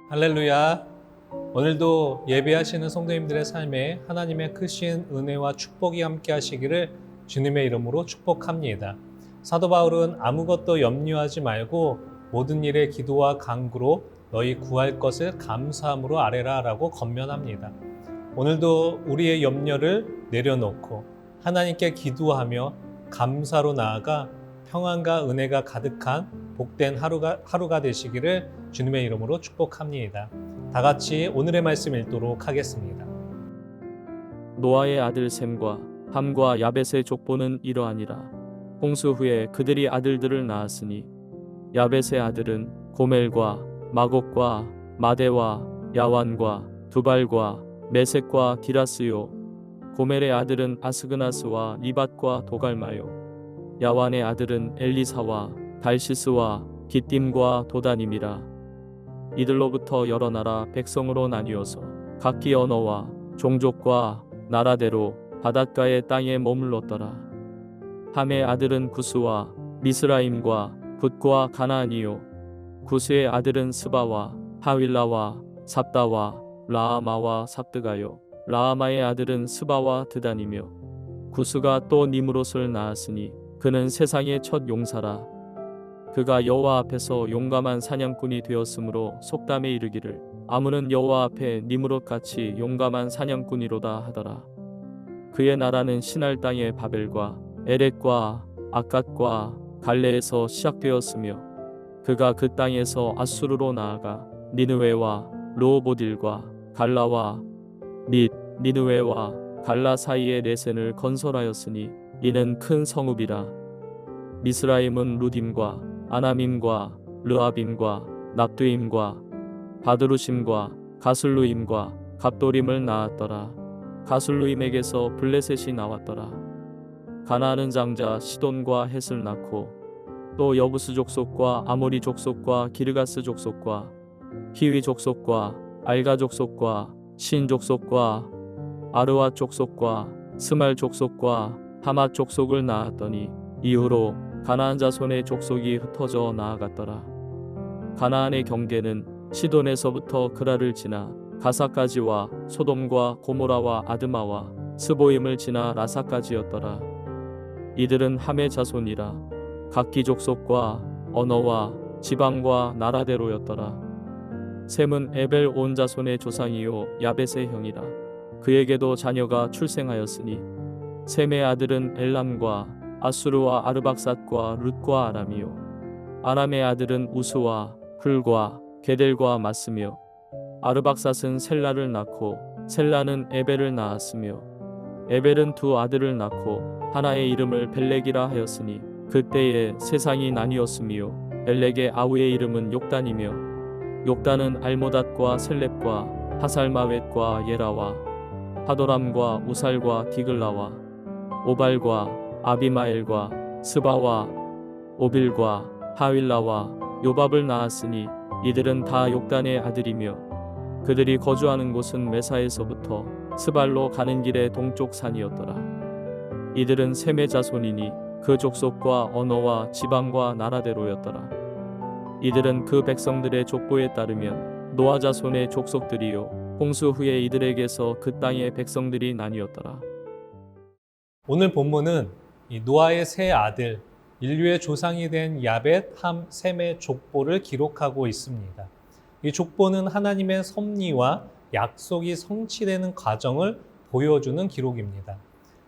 할렐루야. 오늘도 예배하시는 성도님들의 삶에 하나님의 크신 은혜와 축복이 함께 하시기를 주님의 이름으로 축복합니다. 사도 바울은 아무것도 염려하지 말고 모든 일에 기도와 간구로 너희 구할 것을 감사함으로 아뢰라 라고 권면합니다. 오늘도 우리의 염려를 내려놓고 하나님께 기도하며 감사로 나아가 평안과 은혜가 가득한 복된 하루가 되시기를 주님의 이름으로 축복합니다. 다 같이 오늘의 말씀 읽도록 하겠습니다. 노아의 아들 셈과 함과 야벳의 족보는 이러하니라. 홍수 후에 그들이 아들들을 낳았으니 야벳의 아들은 고멜과 마곡과 마대와 야완과 두발과 메섹과 디라스요. 고멜의 아들은 아스그나스와 리밧과 도갈마요. 야완의 아들은 엘리사와 달시스와 기띔과 도다님이라. 이들로부터 여러 나라 백성으로 나뉘어서 각기 언어와 종족과 나라대로 바닷가의 땅에 머물렀더라. 함의 아들은 구스와 미스라임과 붓과 가나안이요. 구스의 아들은 스바와 하윌라와 삽다와 라아마와 삽드가요. 라아마의 아들은 스바와 드단이며 구스가 또 니므롯을 낳았으니 그는 세상의 첫 용사라. 그가 여호와 앞에서 용감한 사냥꾼이 되었으므로 속담에 이르기를 아문은 여호와 앞에 니므롯같이 용감한 사냥꾼이로다 하더라. 그의 나라는 시날 땅의 바벨과 에렉과 아갓과 갈레에서 시작되었으며 그가 그 땅에서 아수르로 나아가 니느웨와 르호보딜과 갈라와 및 니느웨와 갈라 사이에 레센을 건설하였으니 이는 큰 성읍이라. 미스라임은 루딤과 아나밈과 르아빔과 납두임과 바드루심과 가슬루임과 갑도림을 낳았더라. 가슬루임에게서 블레셋이 나왔더라. 가나안은 장자 시돈과 헷을 낳고 또 여부스 족속과 아모리 족속과 기르가스 족속과 히위 족속과 알가 족속과 신 족속과 아르와 족속과 스말 족속과 하마 족속을 낳았더니 이후로 가나안 자손의 족속이 흩어져 나아갔더라. 가나안의 경계는 시돈에서부터 그라를 지나 가사까지와 소돔과 고모라와 아드마와 스보임을 지나 라사까지였더라. 이들은 함의 자손이라. 각기 족속과 언어와 지방과 나라대로였더라. 셈은 에벨 온 자손의 조상이요 야벳의 형이라. 그에게도 자녀가 출생하였으니 셈의 아들은 엘람과 아수르와 아르박삿과 룻과 아람이요. 아람의 아들은 우스와 훌과 게델과 마스며 아르박삿은 셀라를 낳고 셀라는 에벨을 낳았으며 에벨은 두 아들을 낳고 하나의 이름을 벨렉이라 하였으니 그때에 세상이 나뉘었으며 벨렉의 아우의 이름은 욕단이며 욕단은 알모닷과 셀렙과 하살마웻과 예라와 하도람과 우살과 디글라와 오발과 아비마엘과 스바와 오빌과 하윌라와 요밥을 낳았으니 이들은 다 욕단의 아들이며 그들이 거주하는 곳은 메사에서부터 스발로 가는 길의 동쪽 산이었더라. 이들은 셈의 자손이니 그 족속과 언어와 지방과 나라대로였더라. 이들은 그 백성들의 족보에 따르면 노아 자손의 족속들이요 홍수 후에 이들에게서 그 땅의 백성들이 나뉘었더라. 오늘 본문은 이 노아의 세 아들, 인류의 조상이 된 야벳, 함, 셈의 족보를 기록하고 있습니다. 이 족보는 하나님의 섭리와 약속이 성취되는 과정을 보여주는 기록입니다.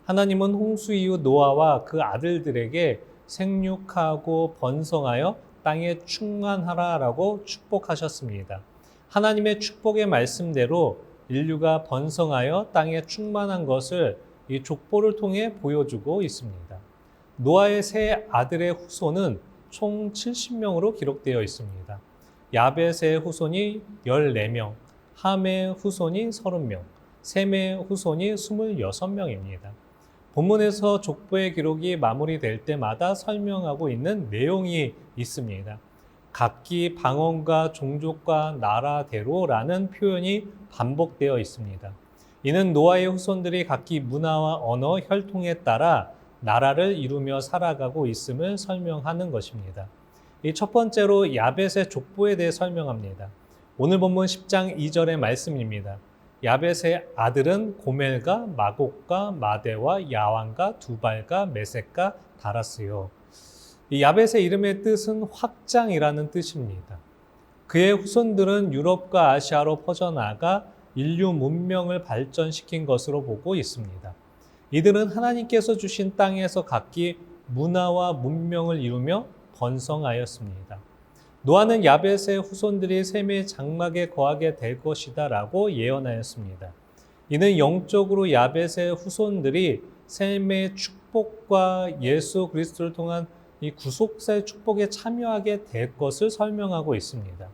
하나님은 홍수 이후 노아와 그 아들들에게 생육하고 번성하여 땅에 충만하라라고 축복하셨습니다. 하나님의 축복의 말씀대로 인류가 번성하여 땅에 충만한 것을 이 족보를 통해 보여주고 있습니다. 노아의 세 아들의 후손은 총 70명으로 기록되어 있습니다. 야벳의 후손이 14명, 함의 후손이 30명, 셈의 후손이 26명입니다. 본문에서 족보의 기록이 마무리될 때마다 설명하고 있는 내용이 있습니다. 각기 방언과 종족과 나라대로라는 표현이 반복되어 있습니다. 이는 노아의 후손들이 각기 문화와 언어, 혈통에 따라 나라를 이루며 살아가고 있음을 설명하는 것입니다. 이 첫 번째로 야벳의 족보에 대해 설명합니다. 오늘 본문 10장 2절의 말씀입니다. 야벳의 아들은 고멜과 마곡과 마대와 야완과 두발과 메섹과 다라스요. 이 야벳의 이름의 뜻은 확장이라는 뜻입니다. 그의 후손들은 유럽과 아시아로 퍼져나가 인류 문명을 발전시킨 것으로 보고 있습니다. 이들은 하나님께서 주신 땅에서 각기 문화와 문명을 이루며 번성하였습니다. 노아는 야벳의 후손들이 셈의 장막에 거하게 될 것이다 라고 예언하였습니다. 이는 영적으로 야벳의 후손들이 셈의 축복과 예수 그리스도를 통한 이 구속사의 축복에 참여하게 될 것을 설명하고 있습니다.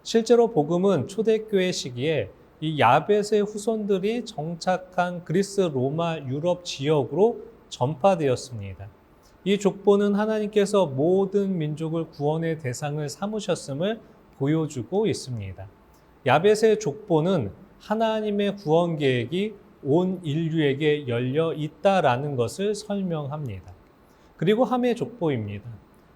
실제로 복음은 초대교회 시기에 이 야벳의 후손들이 정착한 그리스, 로마, 유럽 지역으로 전파되었습니다. 이 족보는 하나님께서 모든 민족을 구원의 대상을 삼으셨음을 보여주고 있습니다. 야벳의 족보는 하나님의 구원 계획이 온 인류에게 열려 있다라는 것을 설명합니다. 그리고 함의 족보입니다.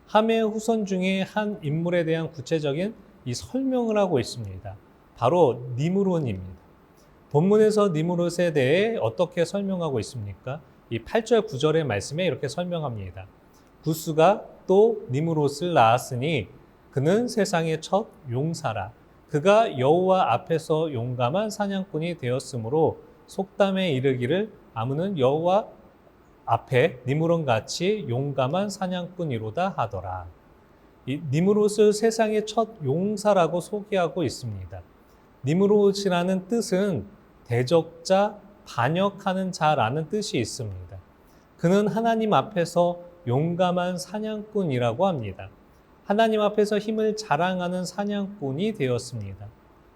함의 후손 중에 한 인물에 대한 구체적인 이 설명을 하고 있습니다. 바로 니므롯입니다. 본문에서 니므롯에 대해 어떻게 설명하고 있습니까? 이 8절 9절의 말씀에 이렇게 설명합니다. 구스가 또 니므롯을 낳았으니 그는 세상의 첫 용사라. 그가 여호와 앞에서 용감한 사냥꾼이 되었으므로 속담에 이르기를 아무는 여호와 앞에 니므롯같이 용감한 사냥꾼이로다 하더라. 이 니므롯을 세상의 첫 용사라고 소개하고 있습니다. 니므롯이라는 뜻은 대적자, 반역하는 자라는 뜻이 있습니다. 그는 하나님 앞에서 용감한 사냥꾼이라고 합니다. 하나님 앞에서 힘을 자랑하는 사냥꾼이 되었습니다.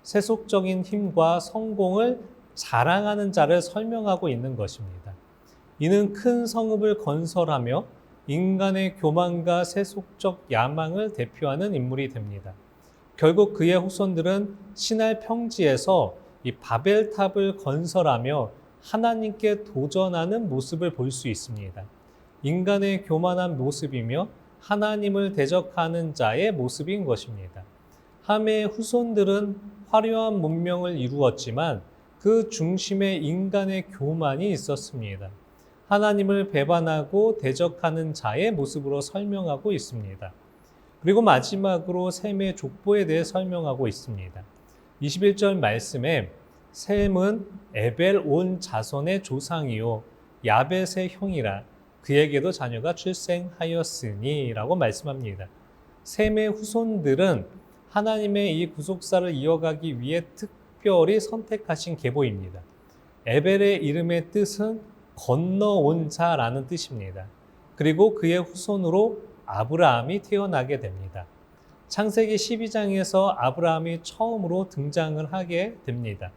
세속적인 힘과 성공을 자랑하는 자를 설명하고 있는 것입니다. 이는 큰 성읍을 건설하며 인간의 교만과 세속적 야망을 대표하는 인물이 됩니다. 결국 그의 후손들은 시날 평지에서 이 바벨탑을 건설하며 하나님께 도전하는 모습을 볼 수 있습니다. 인간의 교만한 모습이며 하나님을 대적하는 자의 모습인 것입니다. 함의 후손들은 화려한 문명을 이루었지만 그 중심에 인간의 교만이 있었습니다. 하나님을 배반하고 대적하는 자의 모습으로 설명하고 있습니다. 그리고 마지막으로 셈의 족보에 대해 설명하고 있습니다. 21절 말씀에 셈은 에벨 온 자손의 조상이요 야벳의 형이라 그에게도 자녀가 출생하였으니 라고 말씀합니다. 셈의 후손들은 하나님의 이 구속사를 이어가기 위해 특별히 선택하신 계보입니다. 에벨의 이름의 뜻은 건너온 자라는 뜻입니다. 그리고 그의 후손으로 아브라함이 태어나게 됩니다. 창세기 12장에서 아브라함이 처음으로 등장을 하게 됩니다.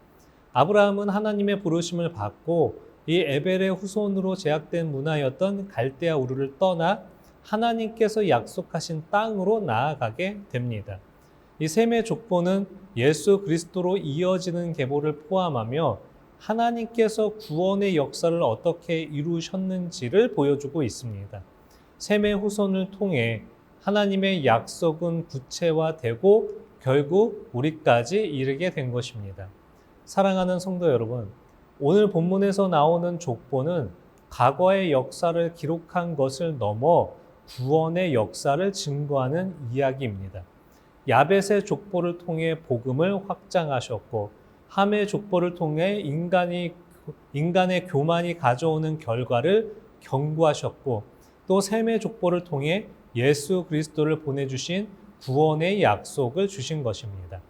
아브라함은 하나님의 부르심을 받고 이 에벨의 후손으로 제약된 문화였던 갈대아 우르를 떠나 하나님께서 약속하신 땅으로 나아가게 됩니다. 이 셈의 족보는 예수 그리스도로 이어지는 계보를 포함하며 하나님께서 구원의 역사를 어떻게 이루셨는지를 보여주고 있습니다. 셈의 후손을 통해 하나님의 약속은 구체화되고 결국 우리까지 이르게 된 것입니다. 사랑하는 성도 여러분, 오늘 본문에서 나오는 족보는 과거의 역사를 기록한 것을 넘어 구원의 역사를 증거하는 이야기입니다. 야벳의 족보를 통해 복음을 확장하셨고 함의 족보를 통해 인간의 교만이 가져오는 결과를 경고하셨고 또 셈의 족보를 통해 예수 그리스도를 보내주신 구원의 약속을 주신 것입니다.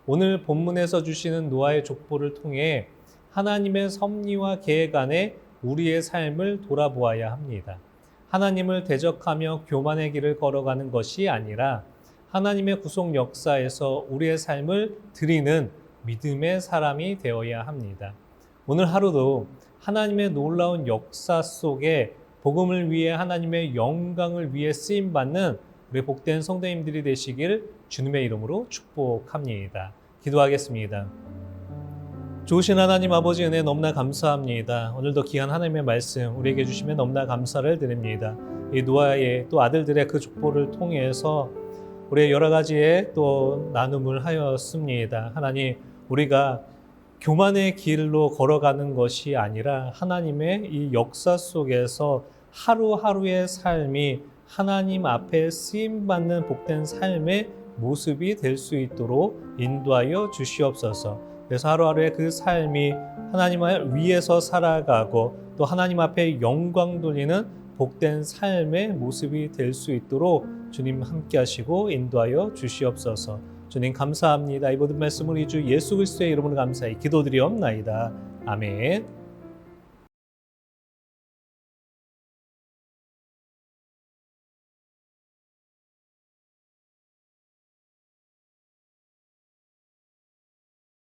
오늘 본문에서 주시는 노아의 족보를 통해 하나님의 섭리와 계획 안에 우리의 삶을 돌아보아야 합니다. 하나님을 대적하며 교만의 길을 걸어가는 것이 아니라 하나님의 구속 역사에서 우리의 삶을 드리는 믿음의 사람이 되어야 합니다. 오늘 하루도 하나님의 놀라운 역사 속에 복음을 위해 하나님의 영광을 위해 쓰임받는 우리 복된 성도님들이 되시길 주님의 이름으로 축복합니다. 기도하겠습니다. 좋으신 하나님 아버지 은혜 너무나 감사합니다. 오늘도 귀한 하나님의 말씀 우리에게 주시면 너무나 감사를 드립니다. 이 노아의 또 아들들의 그 족보를 통해서 우리의 여러 가지의 또 나눔을 하였습니다. 하나님, 우리가 교만의 길로 걸어가는 것이 아니라 하나님의 이 역사 속에서 하루하루의 삶이 하나님 앞에 쓰임받는 복된 삶의 모습이 될 수 있도록 인도하여 주시옵소서. 그래서 하루하루의 그 삶이 하나님을 위해서 살아가고 또 하나님 앞에 영광 돌리는 복된 삶의 모습이 될 수 있도록 주님 함께 하시고 인도하여 주시옵소서. 주님 감사합니다. 이 모든 말씀을 우리 주 예수 그리스도의 이름으로 감사히 기도드리옵나이다. 아멘.